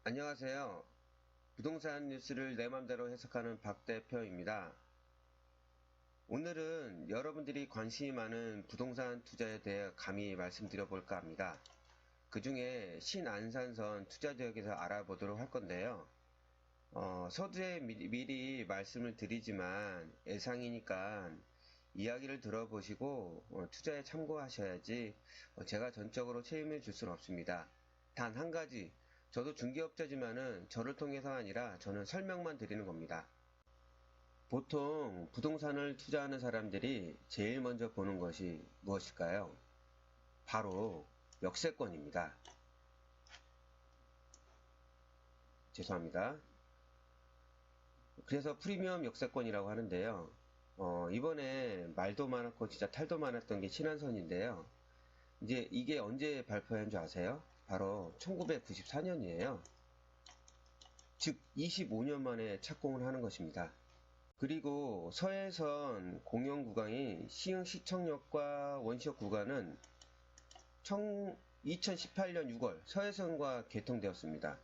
안녕하세요. 부동산 뉴스를 내 맘대로 해석하는 박 대표입니다. 오늘은 여러분들이 관심이 많은 부동산 투자에 대해 감히 말씀드려 볼까 합니다. 그 중에 신안산선 투자지역에서 알아보도록 할 건데요. 서두에 미리 말씀을 드리지만 예상이니까 이야기를 들어보시고 투자에 참고하셔야지 제가 전적으로 책임을 질 수는 없습니다. 단 한 가지, 저도 중개업자지만은 저를 통해서가 아니라 저는 설명만 드리는 겁니다. 보통 부동산을 투자하는 사람들이 제일 먼저 보는 것이 무엇일까요? 바로 역세권입니다. 죄송합니다. 그래서 프리미엄 역세권이라고 하는데요. 이번에 말도 많았고 진짜 탈도 많았던 게 신안선인데요. 이제 이게 언제 발표한 줄 아세요? 바로 1994년이에요. 즉 25년 만에 착공을 하는 것입니다. 그리고 서해선 공영 구간인 시흥시청역과 원시역 구간은 2018년 6월 서해선과 개통되었습니다.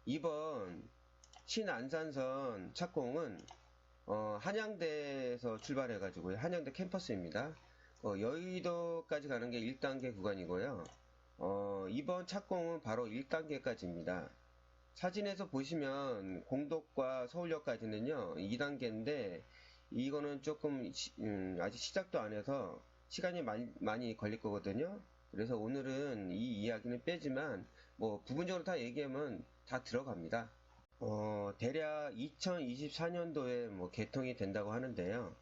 이번 신안산선 착공은 한양대에서 출발해가지고요. 한양대 캠퍼스입니다. 여의도까지 가는 게 1단계 구간이고요. 이번 착공은 바로 1단계까지입니다. 사진에서 보시면 공덕과 서울역까지는요 2단계인데 이거는 조금 아직 시작도 안 해서 시간이 많이 걸릴 거거든요. 그래서 오늘은 이 이야기는 빼지만 뭐 부분적으로 다 얘기하면 다 들어갑니다. 대략 2024년도에 뭐 개통이 된다고 하는데요.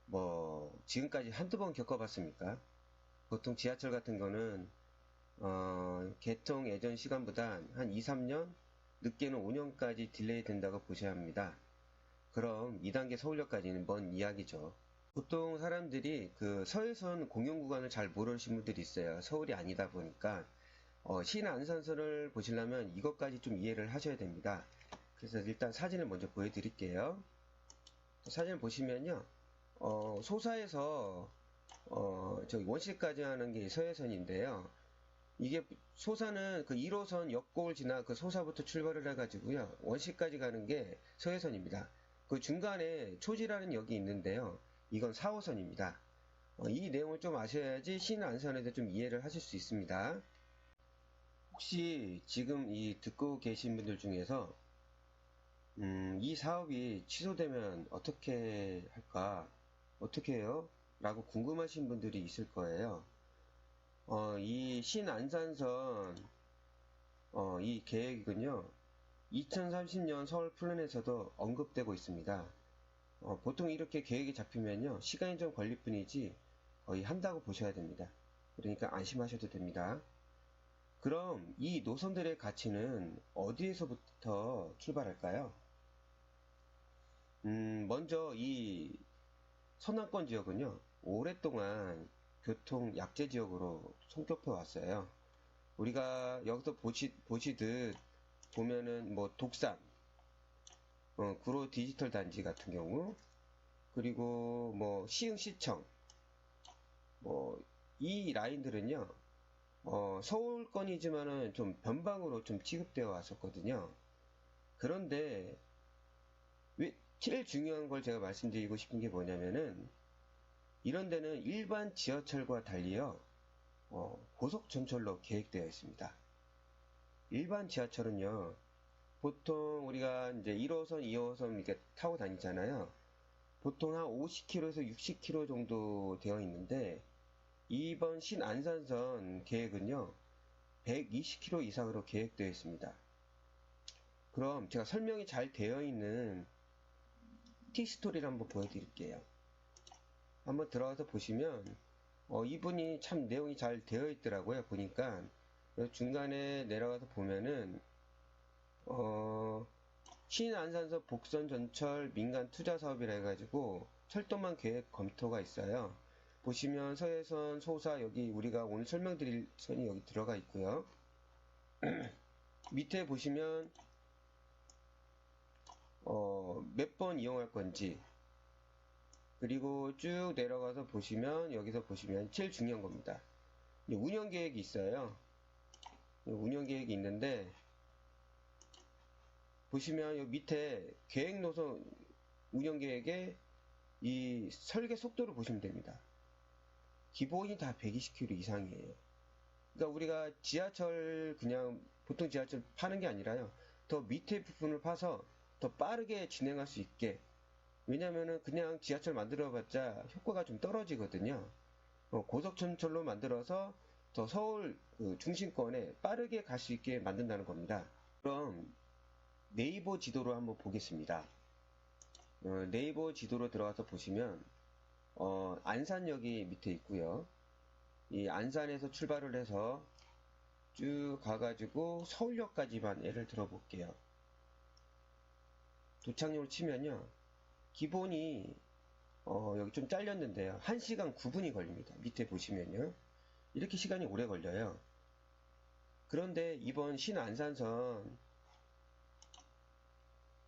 뭐 지금까지 한두 번 겪어봤습니까? 보통 지하철 같은 거는 개통 예전 시간보다 한 2, 3년, 늦게는 5년까지 딜레이 된다고 보셔야 합니다. 그럼 2단계 서울역까지는 먼 이야기죠. 보통 사람들이 그 서해선 공용구간을 잘 모르시는 분들이 있어요. 서울이 아니다 보니까 신안산선을 보시려면 이것까지 좀 이해를 하셔야 됩니다. 그래서 일단 사진을 먼저 보여드릴게요. 사진을 보시면요. 소사에서 저기 원시까지 하는 게 서해선인데요. 이게 소사는 그 1호선 역곡을 지나 그 소사부터 출발을 해가지고요. 원시까지 가는 게 서해선입니다. 그 중간에 초지라는 역이 있는데요. 이건 4호선입니다. 이 내용을 좀 아셔야지 신안산에 대해 좀 이해를 하실 수 있습니다. 혹시 지금 이 듣고 계신 분들 중에서 이 사업이 취소되면 어떻게 할까? 어떻게 해요? 라고 궁금하신 분들이 있을 거예요. 이 신안산선 이 계획은요 2030년 서울 플랜에서도 언급되고 있습니다. 보통 이렇게 계획이 잡히면요 시간이 좀 걸릴 뿐이지 거의 한다고 보셔야 됩니다. 그러니까 안심하셔도 됩니다. 그럼 이 노선들의 가치는 어디에서부터 출발할까요? 먼저 이 서남권 지역은요 오랫동안 교통 약제 지역으로 손꼽혀 왔어요. 우리가 여기서 보시듯 보면은 뭐 독산, 구로 디지털 단지 같은 경우, 그리고 뭐 시흥시청, 뭐 이 라인들은요, 서울권이지만은 좀 변방으로 좀 취급되어 왔었거든요. 그런데 왜 제일 중요한 걸 제가 말씀드리고 싶은 게 뭐냐면은 이런 데는 일반 지하철과 달리요, 고속 전철로 계획되어 있습니다. 일반 지하철은요, 보통 우리가 이제 1호선, 2호선 이렇게 타고 다니잖아요. 보통 한 50km에서 60km 정도 되어 있는데, 이번 신안산선 계획은요, 120km 이상으로 계획되어 있습니다. 그럼 제가 설명이 잘 되어 있는 티스토리를 한번 보여드릴게요. 한번 들어가서 보시면, 이분이 참 내용이 잘 되어 있더라고요. 보니까, 중간에 내려가서 보면은, 신안산서 복선 전철 민간 투자 사업이라 해가지고 철도망 계획 검토가 있어요. 보시면 서해선, 소사 여기 우리가 오늘 설명드릴 선이 여기 들어가 있고요. 밑에 보시면 몇 번 이용할 건지 그리고 쭉 내려가서 보시면 여기서 보시면 제일 중요한 겁니다. 운영 계획이 있어요. 운영 계획이 있는데 보시면 여기 밑에 계획 노선 운영 계획의 이 설계 속도를 보시면 됩니다. 기본이 다 120km 이상이에요. 그러니까 우리가 지하철 그냥 보통 지하철 파는 게 아니라요. 더 밑에 부분을 파서 더 빠르게 진행할 수 있게. 왜냐면은 그냥 지하철 만들어봤자 효과가 좀 떨어지거든요. 고속철로 만들어서 더 서울 중심권에 빠르게 갈 수 있게 만든다는 겁니다. 그럼 네이버 지도로 한번 보겠습니다. 네이버 지도로 들어가서 보시면 안산역이 밑에 있고요. 이 안산에서 출발을 해서 쭉 가가지고 서울역까지만 예를 들어 볼게요. 도착역을 치면요. 기본이 여기 좀 잘렸는데요. 1시간 9분이 걸립니다. 밑에 보시면요. 이렇게 시간이 오래 걸려요. 그런데 이번 신안산선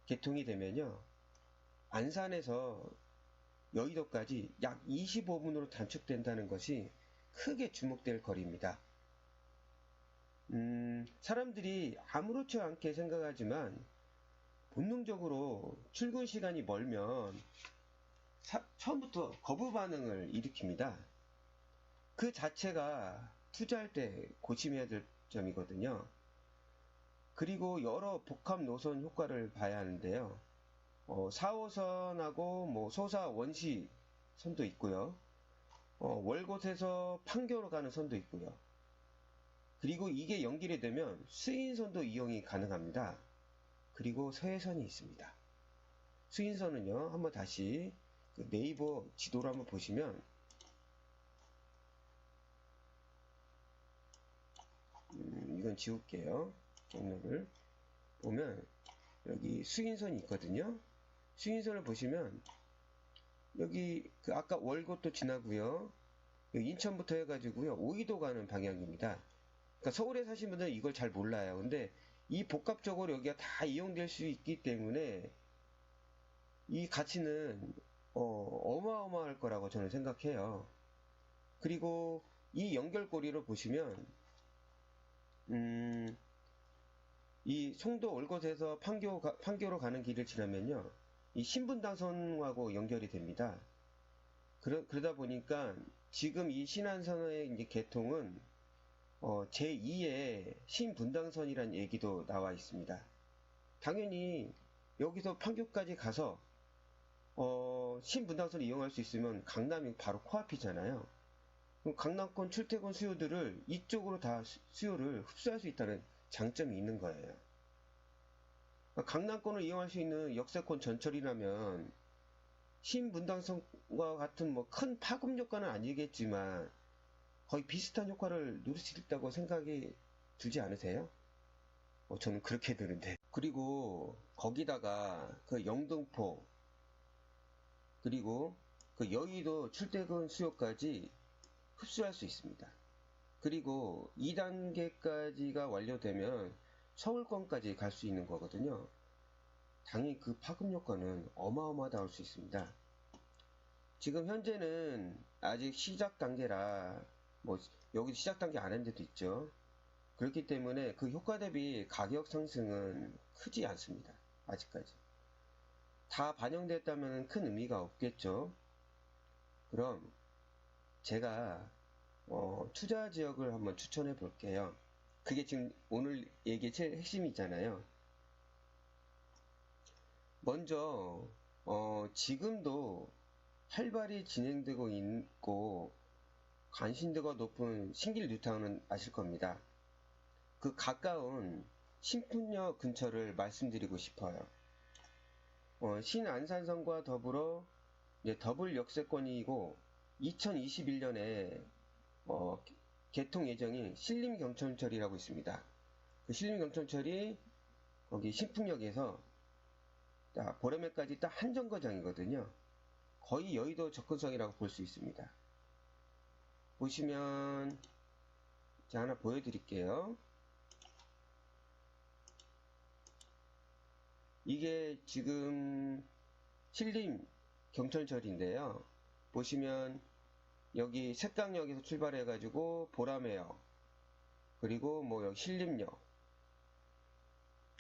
개통이 되면요. 안산에서 여의도까지 약 25분으로 단축된다는 것이 크게 주목될 거리입니다. 사람들이 아무렇지 않게 생각하지만 본능적으로 출근 시간이 멀면 처음부터 거부 반응을 일으킵니다. 그 자체가 투자할 때 고심해야 될 점이거든요. 그리고 여러 복합 노선 효과를 봐야 하는데요. 4호선하고 뭐 소사 원시 선도 있고요. 월곶에서 판교로 가는 선도 있고요. 그리고 이게 연결이 되면 수인선도 이용이 가능합니다. 그리고 서해선이 있습니다. 수인선은요, 한번 다시 그 네이버 지도로 한번 보시면 이건 지울게요. 경로를 보면 여기 수인선이 있거든요. 수인선을 보시면 여기 그 아까 월곶도 지나고요. 인천부터 해가지고요. 오이도 가는 방향입니다. 그러니까 서울에 사신 분들은 이걸 잘 몰라요. 근데 이 복합적으로 여기가 다 이용될 수 있기 때문에 이 가치는 어마어마할 거라고 저는 생각해요. 그리고 이 연결고리를 보시면 이 송도 월곶에서 판교로 가는 길을 지나면요. 이 신분당선하고 연결이 됩니다. 그러다 보니까 지금 이 신안선의 이제 개통은 제2의 신분당선이라는 얘기도 나와 있습니다. 당연히 여기서 판교까지 가서 신분당선을 이용할 수 있으면 강남이 바로 코앞이잖아요. 그럼 강남권 출퇴근 수요들을 이쪽으로 다 수요를 흡수할 수 있다는 장점이 있는 거예요. 강남권을 이용할 수 있는 역세권 전철이라면 신분당선과 같은 뭐 큰 파급 효과는 아니겠지만 거의 비슷한 효과를 누릴 수 있다고 생각이 들지 않으세요? 저는 그렇게 드는데. 그리고 거기다가 그 영등포 그리고 그 여의도 출퇴근 수요까지 흡수할 수 있습니다. 그리고 2단계까지가 완료되면 서울권까지 갈 수 있는 거거든요. 당연히 그 파급 효과는 어마어마하다고 할 수 있습니다. 지금 현재는 아직 시작 단계라 뭐 여기 시작 단계 안 한 데도 있죠. 그렇기 때문에 그 효과 대비 가격 상승은 크지 않습니다. 아직까지. 다 반영됐다면 큰 의미가 없겠죠. 그럼 제가 투자 지역을 한번 추천해 볼게요. 그게 지금 오늘 얘기의 제일 핵심이잖아요. 먼저 지금도 활발히 진행되고 있고 관심도가 높은 신길 뉴타운은 아실 겁니다. 그 가까운 신분역 근처를 말씀드리고 싶어요. 신안산선과 더불어 더블 역세권이고 2021년에 개통 예정인 신림경천철이라고 있습니다. 그 신림경천철이 거기 신풍역에서 보라매까지 딱 한 정거장이거든요. 거의 여의도 접근성이라고 볼 수 있습니다. 보시면 제가 하나 보여드릴게요. 이게 지금 신림 경천철인데요. 보시면 여기 색강역에서 출발해가지고 보라매역 그리고 뭐 여기 신림역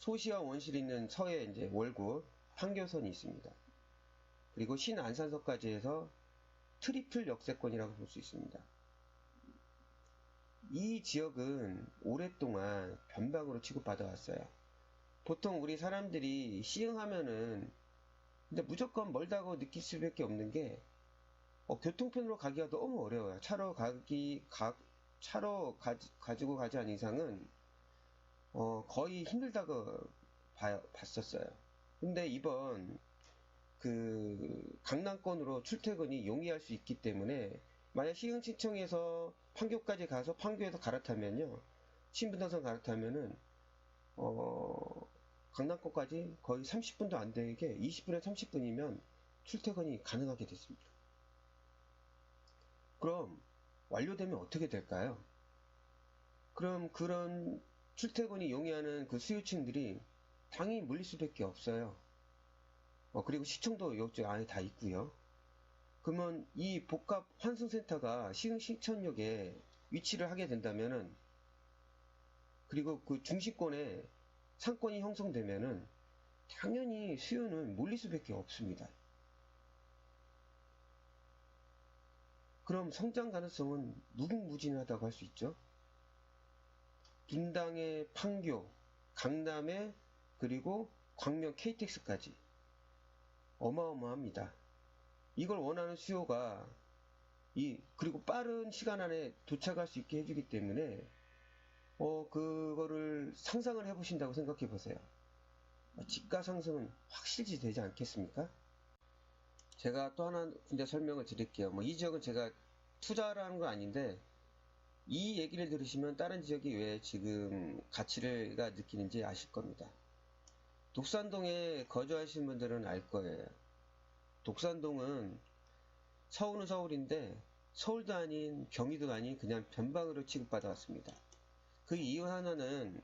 소시와 원실이 있는 서에 이제 월구, 판교선이 있습니다. 그리고 신안산서까지 해서 트리플 역세권이라고 볼 수 있습니다. 이 지역은 오랫동안 변방으로 취급받아 왔어요. 보통 우리 사람들이 시흥하면은 근데 무조건 멀다고 느낄 수밖에 없는 게 교통편으로 가기가 너무 어려워요. 차로 가지고 가지 않은 이상은 거의 힘들다고 봤었어요. 근데 이번 강남권으로 출퇴근이 용이할 수 있기 때문에 만약 시흥시청에서 판교까지 가서 판교에서 갈아타면요, 신분당선 갈아타면은 강남권까지 거의 30분도 안 되게 20분에 30분이면 출퇴근이 가능하게 됐습니다. 그럼 완료되면 어떻게 될까요? 그럼 그런 출퇴근이 용이하는 그 수요층들이 당연히 몰릴 수밖에 없어요. 그리고 시청도 이쪽 안에 다 있고요. 그러면 이 복합 환승센터가 시흥시청역에 위치를 하게 된다면은, 그리고 그 중심권에 상권이 형성되면은 당연히 수요는 몰릴 수밖에 없습니다. 그럼 성장 가능성은 무궁무진하다고 할 수 있죠. 분당의 판교, 강남에 그리고 광명 KTX까지 어마어마합니다. 이걸 원하는 수요가 그리고 빠른 시간 안에 도착할 수 있게 해주기 때문에 그거를 상상을 해보신다고 생각해 보세요. 집가 상승은 확실히 되지 않겠습니까? 제가 또 하나 군데 설명을 드릴게요. 이 지역은 제가 투자를 하는 건 아닌데 이 얘기를 들으시면 다른 지역이 왜 지금 가치가 느끼는지 아실 겁니다. 독산동에 거주하시는 분들은 알 거예요. 독산동은 서울은 서울인데 서울도 아닌 경기도 아닌 그냥 변방으로 취급받아 왔습니다. 그 이유 하나는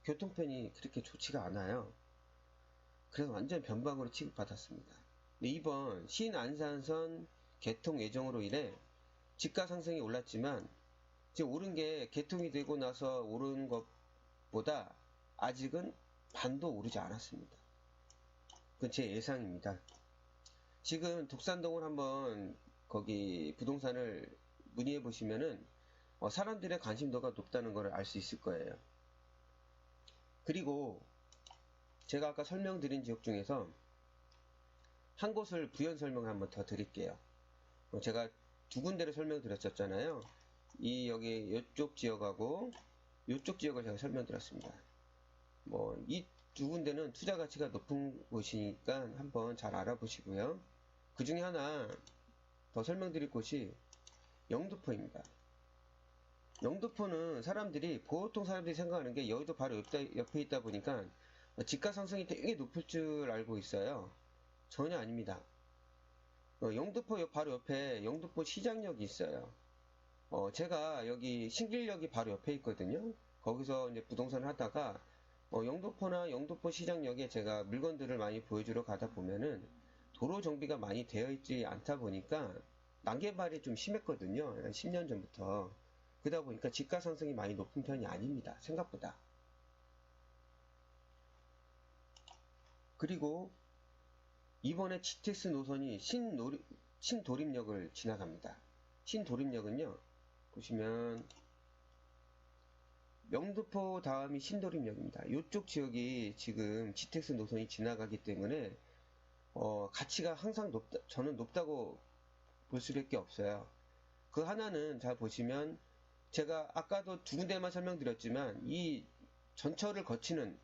교통편이 그렇게 좋지가 않아요. 그래서 완전 변방으로 취급받았습니다. 이번 신안산선 개통 예정으로 인해 집가 상승이 올랐지만 지금 오른 게 개통이 되고 나서 오른 것보다 아직은 반도 오르지 않았습니다. 그건 제 예상입니다. 지금 독산동을 한번 거기 부동산을 문의해 보시면은 사람들의 관심도가 높다는 걸 알 수 있을 거예요. 그리고 제가 아까 설명드린 지역 중에서 한 곳을 부연 설명을 한번 더 드릴게요. 제가 두 군데를 설명드렸었잖아요. 여기 이쪽 지역하고 이쪽 지역을 제가 설명드렸습니다. 이 두 군데는 투자 가치가 높은 곳이니까 한번 잘 알아보시고요. 그 중에 하나 더 설명드릴 곳이 영등포입니다. 영등포는 보통 사람들이 생각하는 게 여의도 바로 옆에 있다 보니까 집가 상승이 되게 높을 줄 알고 있어요. 전혀 아닙니다. 영등포 바로 옆에 영등포 시장역이 있어요. 제가 여기 신길역이 바로 옆에 있거든요. 거기서 이제 부동산을 하다가 영등포나 영등포 시장역에 제가 물건들을 많이 보여주러 가다 보면은 도로 정비가 많이 되어 있지 않다 보니까 난개발이 좀 심했거든요. 한 10년 전부터. 그러다 보니까 집가 상승이 많이 높은 편이 아닙니다. 생각보다. 그리고 이번에 GTX 노선이 신도림역을 지나갑니다. 신도림역은요, 보시면 영등포 다음이 신도림역입니다. 이쪽 지역이 지금 GTX 노선이 지나가기 때문에 가치가 항상 저는 높다고 볼 수밖에 없어요. 그 하나는 잘 보시면 제가 아까도 두 군데만 설명드렸지만 이 전철을 거치는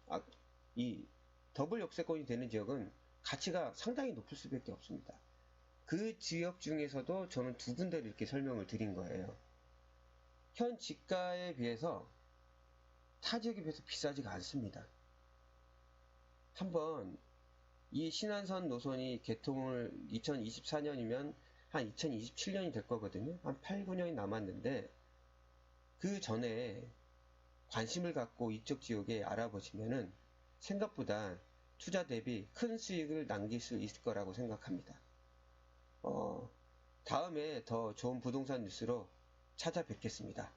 이 더블 역세권이 되는 지역은 가치가 상당히 높을 수밖에 없습니다. 그 지역 중에서도 저는 두 군데를 이렇게 설명을 드린 거예요. 현 지가에 비해서 타 지역에 비해서 비싸지가 않습니다. 한번 이 신안선 노선이 개통을 2024년이면 한 2027년이 될 거거든요. 한 8, 9년이 남았는데 그 전에 관심을 갖고 이쪽 지역에 알아보시면은 생각보다 투자 대비 큰 수익을 남길 수 있을 거라고 생각합니다. 다음에 더 좋은 부동산 뉴스로 찾아뵙겠습니다.